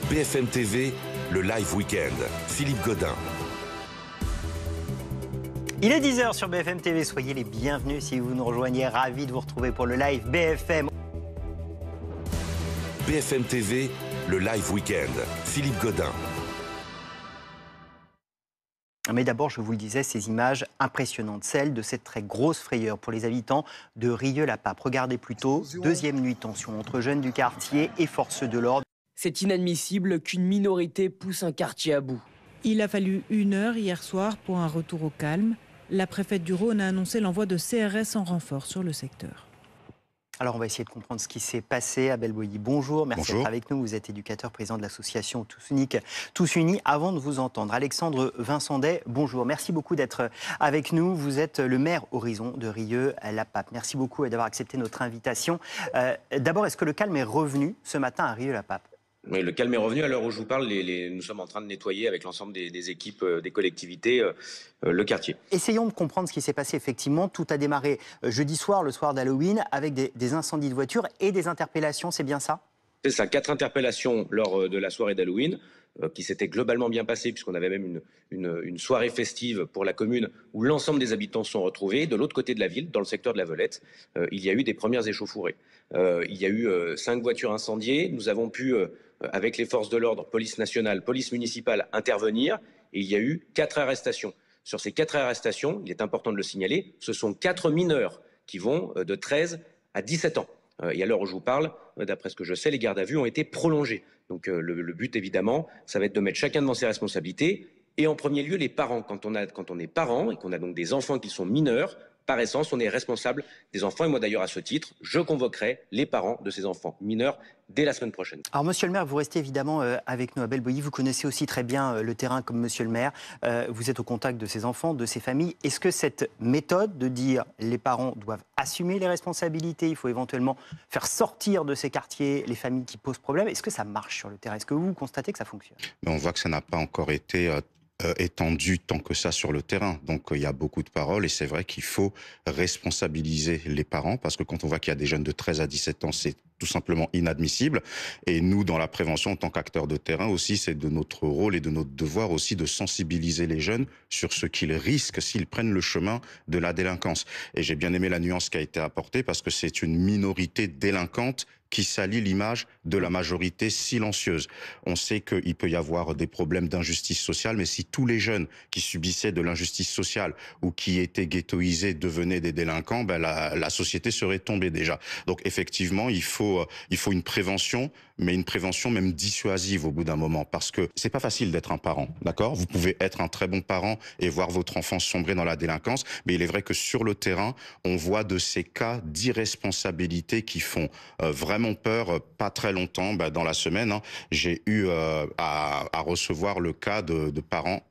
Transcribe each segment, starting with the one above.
BFM TV, le Live Weekend. Philippe Godin. Il est 10h sur BFM TV, soyez les bienvenus si vous nous rejoignez, ravi de vous retrouver pour le live BFM. BFM TV, le Live Weekend. Philippe Godin. Mais d'abord, je vous le disais, ces images impressionnantes, celles de cette très grosse frayeur pour les habitants de Rieux-la-Pape. Regardez plutôt, deuxième nuit de tension entre jeunes du quartier et forces de l'ordre. C'est inadmissible qu'une minorité pousse un quartier à bout. Il a fallu 1 heure hier soir pour un retour au calme. La préfète du Rhône a annoncé l'envoi de CRS en renfort sur le secteur. Alors, on va essayer de comprendre ce qui s'est passé. Abel Boilly, bonjour. Merci d'être avec nous. Vous êtes éducateur, président de l'association Tous Unis. Avant de vous entendre, Alexandre Vincendet, bonjour. Merci beaucoup d'être avec nous. Vous êtes le maire Horizon de Rieux-la-Pape. Merci beaucoup d'avoir accepté notre invitation. D'abord, est-ce que le calme est revenu ce matin à Rieux-la-Pape ? Oui, le calme est revenu. À l'heure où je vous parle, nous sommes en train de nettoyer avec l'ensemble des équipes, des collectivités, le quartier. Essayons de comprendre ce qui s'est passé effectivement. Tout a démarré jeudi soir, le soir d'Halloween, avec des incendies de voitures et des interpellations, c'est bien ça ? C'est ça, 4 interpellations lors de la soirée d'Halloween, qui s'était globalement bien passée, puisqu'on avait même une soirée festive pour la commune où l'ensemble des habitants se sont retrouvés. De l'autre côté de la ville, dans le secteur de la Velette, il y a eu des premières échauffourées. Il y a eu 5 voitures incendiées. Nous avons pu, avec les forces de l'ordre, police nationale, police municipale, intervenir. Et il y a eu 4 arrestations. Sur ces 4 arrestations, il est important de le signaler, ce sont 4 mineurs qui vont de 13 à 17 ans. Et à l'heure où je vous parle, d'après ce que je sais, les gardes à vue ont été prolongées. Donc le but, évidemment, ça va être de mettre chacun devant ses responsabilités. Et en premier lieu, les parents. Quand on est parent et qu'on a donc des enfants qui sont mineurs, par essence, on est responsable des enfants. Et moi, d'ailleurs, à ce titre, je convoquerai les parents de ces enfants mineurs dès la semaine prochaine. Alors, monsieur le maire, vous restez évidemment avec nous, Abel Boilly. Vous connaissez aussi très bien le terrain comme monsieur le maire. Vous êtes au contact de ces enfants, de ces familles. Est-ce que cette méthode de dire les parents doivent assumer les responsabilités, il faut éventuellement faire sortir de ces quartiers les familles qui posent problème, est-ce que ça marche sur le terrain ? Est-ce que vous constatez que ça fonctionne ? Mais on voit que ça n'a pas encore été étendu tant que ça sur le terrain. Donc il y a beaucoup de paroles et c'est vrai qu'il faut responsabiliser les parents parce que quand on voit qu'il y a des jeunes de 13 à 17 ans, c'est tout simplement inadmissible. Et nous, dans la prévention, en tant qu'acteurs de terrain aussi, c'est de notre rôle et de notre devoir aussi de sensibiliser les jeunes sur ce qu'ils risquent s'ils prennent le chemin de la délinquance. Et j'ai bien aimé la nuance qui a été apportée parce que c'est une minorité délinquante qui salit l'image de la majorité silencieuse. On sait qu'il peut y avoir des problèmes d'injustice sociale, mais si tous les jeunes qui subissaient de l'injustice sociale ou qui étaient ghettoisés devenaient des délinquants, ben la société serait tombée déjà. Donc effectivement, il faut une prévention, mais une prévention même dissuasive au bout d'un moment, parce que c'est pas facile d'être un parent, d'accord ? Vous pouvez être un très bon parent et voir votre enfant sombrer dans la délinquance, mais il est vrai que sur le terrain, on voit de ces cas d'irresponsabilité qui font vraiment peur. Pas très longtemps, dans la semaine, j'ai eu à recevoir le cas de parents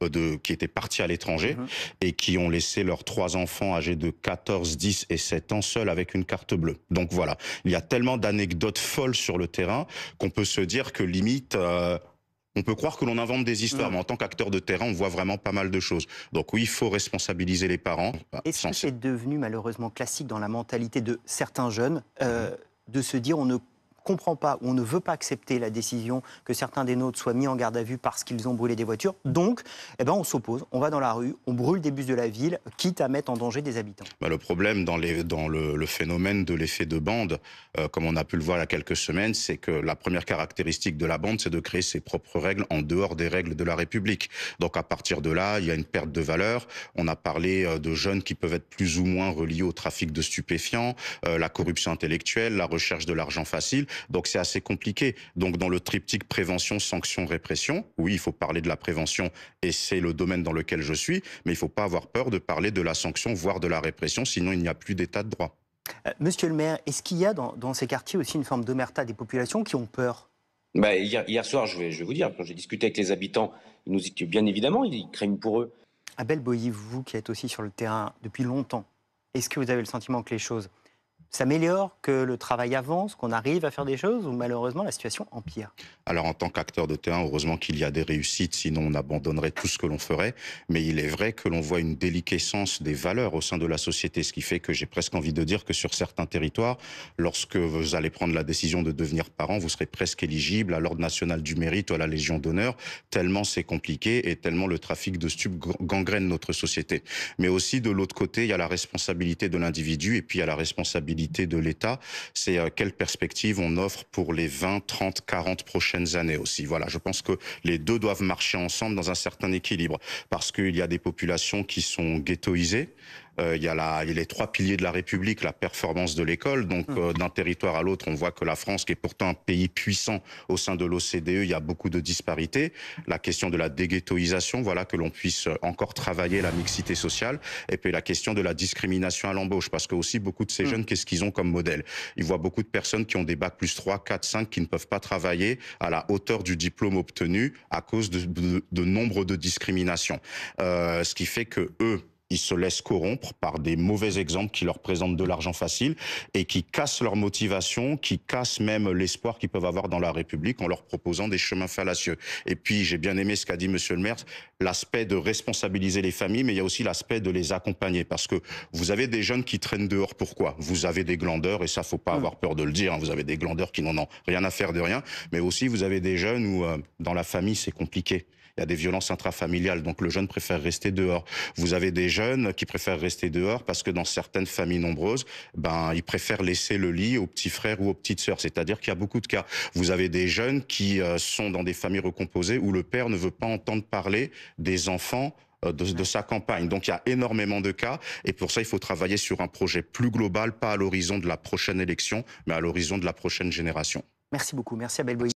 qui étaient partis à l'étranger et qui ont laissé leurs 3 enfants âgés de 14, 10 et 7 ans seuls avec une carte bleue. Donc voilà, il y a tellement d'anecdotes folles sur le terrain qu'on peut se dire que limite... on peut croire que l'on invente des histoires, mais en tant qu'acteur de terrain, on voit vraiment pas mal de choses. Donc oui, il faut responsabiliser les parents. Est-ce que c'est devenu malheureusement classique dans la mentalité de certains jeunes de se dire on ne comprend pas ou on ne veut pas accepter la décision que certains des nôtres soient mis en garde à vue parce qu'ils ont brûlé des voitures. Donc, on s'oppose, on va dans la rue, on brûle des bus de la ville, quitte à mettre en danger des habitants. Le problème dans le phénomène de l'effet de bande, comme on a pu le voir il y a quelques semaines, c'est que la première caractéristique de la bande, c'est de créer ses propres règles en dehors des règles de la République. Donc à partir de là, il y a une perte de valeur. On a parlé de jeunes qui peuvent être plus ou moins reliés au trafic de stupéfiants, la corruption intellectuelle, la recherche de l'argent facile. Donc c'est assez compliqué. Donc dans le triptyque prévention, sanction, répression, oui, il faut parler de la prévention et c'est le domaine dans lequel je suis, mais il ne faut pas avoir peur de parler de la sanction, voire de la répression, sinon il n'y a plus d'état de droit. Monsieur le maire, est-ce qu'il y a dans ces quartiers aussi une forme d'omerta des populations qui ont peur ? Hier soir, je vais vous dire, quand j'ai discuté avec les habitants, ils nous disent que bien évidemment, ils craignent pour eux. Abel Boilly, vous qui êtes aussi sur le terrain depuis longtemps, est-ce que vous avez le sentiment que les choses s'améliore, que le travail avance, qu'on arrive à faire des choses, ou malheureusement la situation empire? Alors en tant qu'acteur de terrain, heureusement qu'il y a des réussites, sinon on abandonnerait tout ce que l'on ferait. Mais il est vrai que l'on voit une déliquescence des valeurs au sein de la société, ce qui fait que j'ai presque envie de dire que sur certains territoires, lorsque vous allez prendre la décision de devenir parent, vous serez presque éligible à l'Ordre national du mérite ou à la Légion d'honneur, tellement c'est compliqué et tellement le trafic de stupes gangrène notre société. Mais aussi de l'autre côté, il y a la responsabilité de l'individu et puis il y a la responsabilité de l'État. C'est quelle perspective on offre pour les 20, 30, 40 prochaines années aussi. Voilà, je pense que les deux doivent marcher ensemble dans un certain équilibre parce qu'il y a des populations qui sont ghettoisées. Il y a les 3 piliers de la République, la performance de l'école. Donc, d'un territoire à l'autre, on voit que la France, qui est pourtant un pays puissant au sein de l'OCDE, il y a beaucoup de disparités. La question de la déghettoisation, voilà, que l'on puisse encore travailler la mixité sociale. Et puis la question de la discrimination à l'embauche, parce que aussi beaucoup de ces jeunes, qu'est-ce qu'ils ont comme modèle? Ils voient beaucoup de personnes qui ont des bacs plus 3, 4, 5, qui ne peuvent pas travailler à la hauteur du diplôme obtenu à cause de nombre de discriminations. Ce qui fait que eux, ils se laissent corrompre par des mauvais exemples qui leur présentent de l'argent facile et qui cassent leur motivation, qui cassent même l'espoir qu'ils peuvent avoir dans la République en leur proposant des chemins fallacieux. Et puis, j'ai bien aimé ce qu'a dit Monsieur le maire, l'aspect de responsabiliser les familles, mais il y a aussi l'aspect de les accompagner. Parce que vous avez des jeunes qui traînent dehors. Pourquoi? Vous avez des glandeurs, et ça, faut pas avoir peur de le dire, hein, vous avez des glandeurs qui n'en ont rien à faire de rien, mais aussi vous avez des jeunes où, dans la famille, c'est compliqué. Il y a des violences intrafamiliales, donc le jeune préfère rester dehors. Vous avez des jeunes qui préfèrent rester dehors parce que dans certaines familles nombreuses, ils préfèrent laisser le lit aux petits frères ou aux petites sœurs. C'est-à-dire qu'il y a beaucoup de cas. Vous avez des jeunes qui sont dans des familles recomposées où le père ne veut pas entendre parler des enfants de sa campagne. Donc il y a énormément de cas et pour ça il faut travailler sur un projet plus global, pas à l'horizon de la prochaine élection, mais à l'horizon de la prochaine génération. Merci beaucoup, merci Abel Boilly.